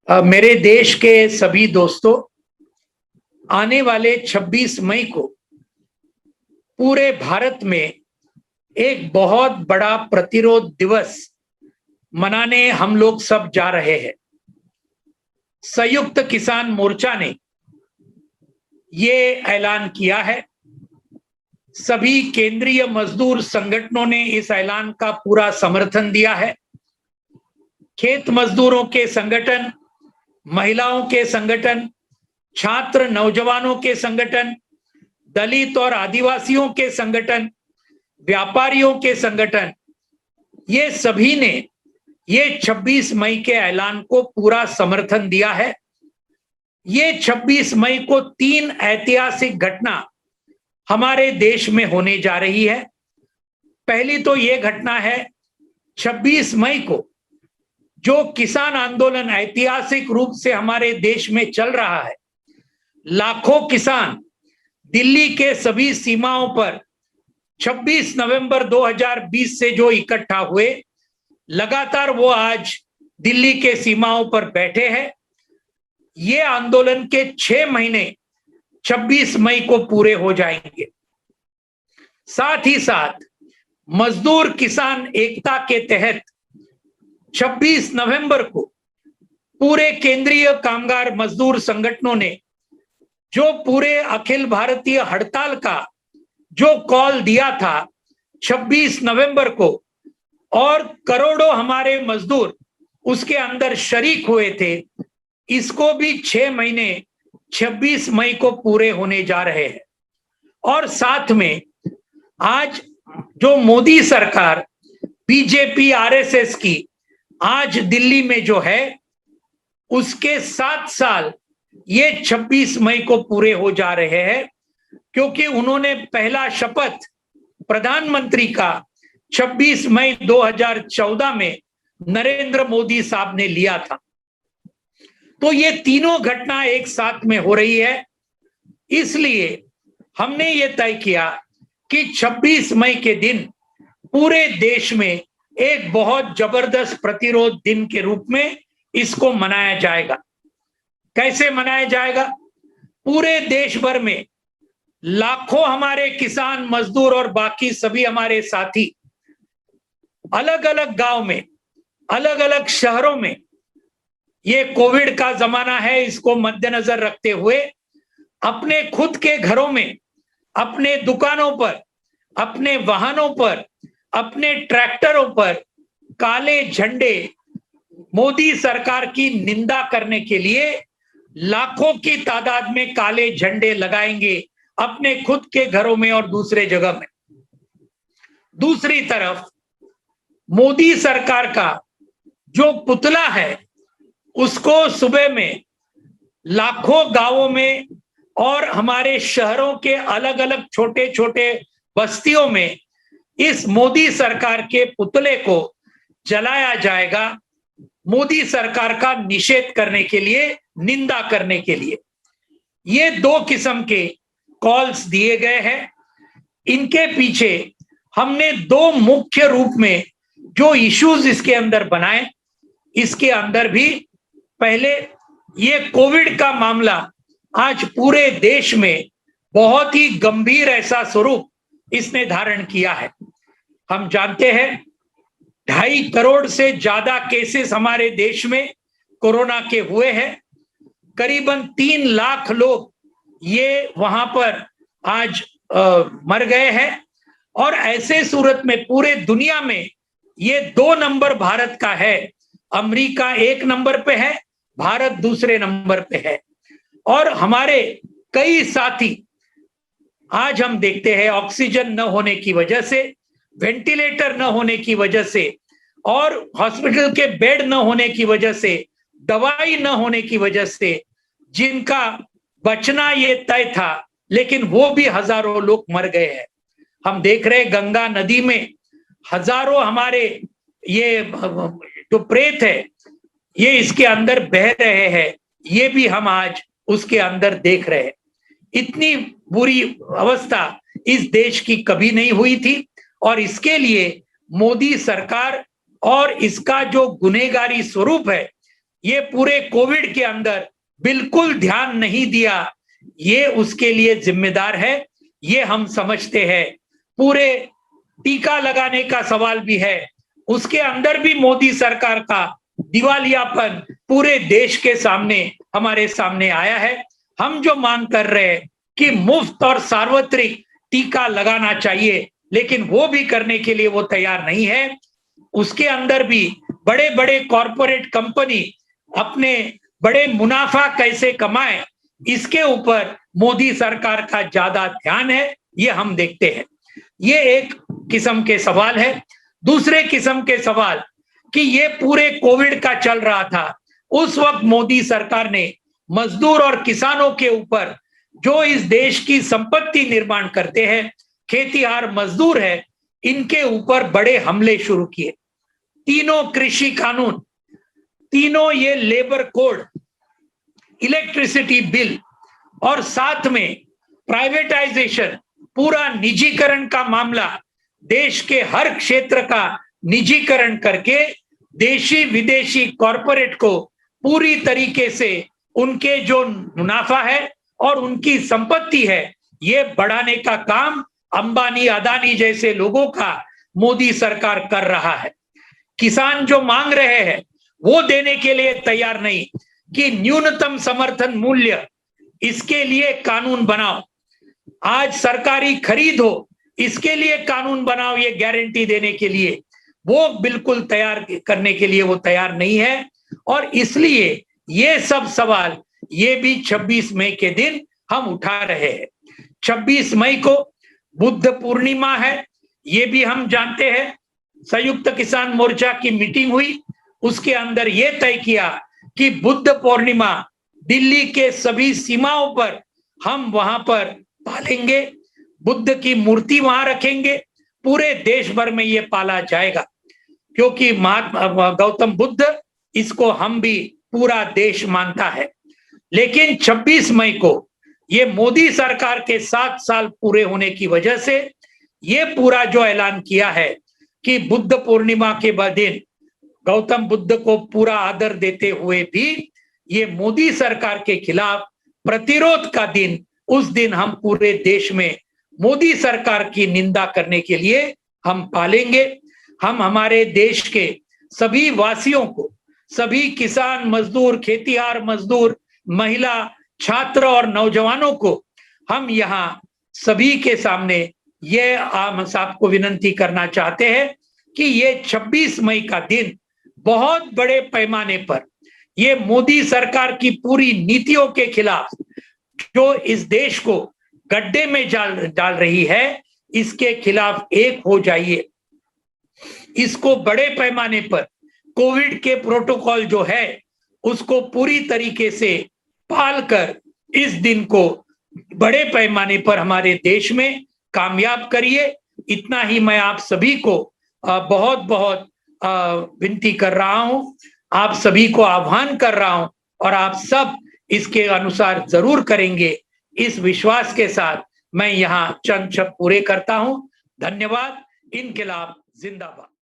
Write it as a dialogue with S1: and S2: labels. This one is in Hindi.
S1: मेरे देश के सभी दोस्तों, आने वाले 26 मई को पूरे भारत में एक बहुत बड़ा प्रतिरोध दिवस मनाने हम लोग सब जा रहे हैं। संयुक्त किसान मोर्चा ने ये ऐलान किया है। सभी केंद्रीय मजदूर संगठनों ने इस ऐलान का पूरा समर्थन दिया है। खेत मजदूरों के संगठन, महिलाओं के संगठन, छात्र नौजवानों के संगठन, दलित और आदिवासियों के संगठन, व्यापारियों के संगठन, ये सभी ने ये 26 मई के ऐलान को पूरा समर्थन दिया है। ये 26 मई को 3 ऐतिहासिक घटना हमारे देश में होने जा रही है। पहली तो ये घटना है 26 मई को जो किसान आंदोलन ऐतिहासिक रूप से हमारे देश में चल रहा है। लाखों किसान दिल्ली के सभी सीमाओं पर 26 नवंबर 2020 से जो इकट्ठा हुए, लगातार वो आज दिल्ली के सीमाओं पर बैठे हैं। ये आंदोलन के 6 महीने 26 मई को पूरे हो जाएंगे। साथ ही साथ मजदूर किसान एकता के तहत 26 नवंबर को पूरे केंद्रीय कामगार मजदूर संगठनों ने जो पूरे अखिल भारतीय हड़ताल का जो कॉल दिया था 26 नवंबर को, और करोड़ों हमारे मजदूर उसके अंदर शरीक हुए थे, इसको भी 6 महीने 26 मई को पूरे होने जा रहे हैं। और साथ में आज जो मोदी सरकार बीजेपी आरएसएस की आज दिल्ली में जो है, उसके 7 साल ये 26 मई को पूरे हो जा रहे हैं, क्योंकि उन्होंने पहला शपथ प्रधानमंत्री का 26 मई 2014 में नरेंद्र मोदी साहब ने लिया था। तो ये तीनों घटना एक साथ में हो रही है, इसलिए हमने ये तय किया कि 26 मई के दिन पूरे देश में एक बहुत जबरदस्त प्रतिरोध दिन के रूप में इसको मनाया जाएगा। कैसे मनाया जाएगा? पूरे देश भर में लाखों हमारे किसान मजदूर और बाकी सभी हमारे साथी अलग अलग गांव में, अलग अलग शहरों में, ये कोविड का जमाना है, इसको मद्देनजर रखते हुए अपने खुद के घरों में, अपने दुकानों पर, अपने वाहनों पर, अपने ट्रैक्टरों पर काले झंडे मोदी सरकार की निंदा करने के लिए लाखों की तादाद में काले झंडे लगाएंगे अपने खुद के घरों में और दूसरे जगह में। दूसरी तरफ मोदी सरकार का जो पुतला है, उसको सुबह में लाखों गांवों में और हमारे शहरों के अलग अलग छोटे छोटे बस्तियों में इस मोदी सरकार के पुतले को जलाया जाएगा, मोदी सरकार का निषेध करने के लिए, निंदा करने के लिए। ये 2 किस्म के कॉल्स दिए गए हैं। इनके पीछे हमने 2 मुख्य रूप में जो इश्यूज इसके अंदर बनाए। इसके अंदर भी पहले ये कोविड का मामला आज पूरे देश में बहुत ही गंभीर ऐसा स्वरूप इसने धारण किया है। हम जानते हैं 2.5 करोड़ से ज्यादा केसेस हमारे देश में कोरोना के हुए हैं। करीबन 3 लाख लोग ये वहां पर आज मर गए हैं। और ऐसे सूरत में पूरे दुनिया में ये 2 नंबर भारत का है। अमेरिका 1 नंबर पे है, भारत दूसरे नंबर पे है। और हमारे कई साथी आज हम देखते हैं ऑक्सीजन न होने की वजह से, वेंटिलेटर न होने की वजह से और हॉस्पिटल के बेड न होने की वजह से, दवाई न होने की वजह से जिनका बचना ये तय था, लेकिन वो भी हजारों लोग मर गए हैं। हम देख रहे गंगा नदी में हजारों हमारे ये जो प्रेत है ये इसके अंदर बह रहे हैं, ये भी हम आज उसके अंदर देख रहे हैं। इतनी बुरी अवस्था इस देश की कभी नहीं हुई थी और इसके लिए मोदी सरकार और इसका जो गुनहगारी स्वरूप है ये पूरे कोविड के अंदर बिल्कुल ध्यान नहीं दिया, ये उसके लिए जिम्मेदार है, ये हम समझते हैं। पूरे टीका लगाने का सवाल भी है, उसके अंदर भी मोदी सरकार का दिवालियापन पूरे देश के सामने, हमारे सामने आया है। हम जो मांग कर रहे हैं कि मुफ्त और सार्वत्रिक टीका लगाना चाहिए, लेकिन वो भी करने के लिए वो तैयार नहीं है। उसके अंदर भी बड़े बड़े कॉरपोरेट कंपनी अपने बड़े मुनाफा कैसे कमाए, इसके ऊपर मोदी सरकार का ज्यादा ध्यान है, ये हम देखते हैं। ये एक किस्म के सवाल है। दूसरे किस्म के सवाल कि ये पूरे कोविड का चल रहा था, उस वक्त मोदी सरकार ने मजदूर और किसानों के ऊपर, जो इस देश की संपत्ति निर्माण करते हैं, खेतीहार मजदूर है, इनके ऊपर बड़े हमले शुरू किए। तीनों कृषि कानून, तीनों ये लेबर कोड, इलेक्ट्रिसिटी बिल और साथ में प्राइवेटाइजेशन, पूरा निजीकरण का मामला, देश के हर क्षेत्र का निजीकरण करके देशी विदेशी कॉरपोरेट को पूरी तरीके से उनके जो मुनाफा है और उनकी संपत्ति है, ये बढ़ाने का काम अंबानी अदानी जैसे लोगों का मोदी सरकार कर रहा है। किसान जो मांग रहे हैं वो देने के लिए तैयार नहीं कि न्यूनतम समर्थन मूल्य, इसके लिए कानून बनाओ, आज सरकारी खरीद हो, इसके लिए कानून बनाओ, ये गारंटी देने के लिए वो बिल्कुल तैयार करने के लिए वो तैयार नहीं है। और इसलिए ये सब सवाल ये भी 26 मई के दिन हम उठा रहे हैं। 26 मई को बुद्ध पूर्णिमा है, ये भी हम जानते हैं। संयुक्त किसान मोर्चा की मीटिंग हुई, उसके अंदर ये तय किया कि बुद्ध पूर्णिमा दिल्ली के सभी सीमाओं पर हम वहां पर पालेंगे, बुद्ध की मूर्ति वहां रखेंगे, पूरे देश भर में ये पाला जाएगा, क्योंकि महात्मा गौतम बुद्ध, इसको हम भी पूरा देश मानता है। लेकिन 26 मई को ये मोदी सरकार के 7 साल पूरे होने की वजह से ये पूरा जो ऐलान किया है कि बुद्ध पूर्णिमा के दिन गौतम बुद्ध को पूरा आदर देते हुए भी ये मोदी सरकार के खिलाफ प्रतिरोध का दिन, उस दिन हम पूरे देश में मोदी सरकार की निंदा करने के लिए हम पालेंगे। हम हमारे देश के सभी वासियों को, सभी किसान मजदूर, खेतीहार मजदूर, महिला, छात्र और नौजवानों को हम यहाँ सभी के सामने ये हम सबको विनंती करना चाहते हैं कि ये 26 मई का दिन बहुत बड़े पैमाने पर ये मोदी सरकार की पूरी नीतियों के खिलाफ, जो इस देश को गड्ढे में डाल रही है, इसके खिलाफ एक हो जाइए। इसको बड़े पैमाने पर कोविड के प्रोटोकॉल जो है उसको पूरी तरीके से पालकर इस दिन को बड़े पैमाने पर हमारे देश में कामयाब करिए। इतना ही मैं आप सभी को बहुत बहुत विनती कर रहा हूं, आप सभी को आह्वान कर रहा हूं, और आप सब इसके अनुसार जरूर करेंगे, इस विश्वास के साथ मैं यहाँ चंद शब्द पूरे करता हूं। धन्यवाद। इनकलाब जिंदाबाद।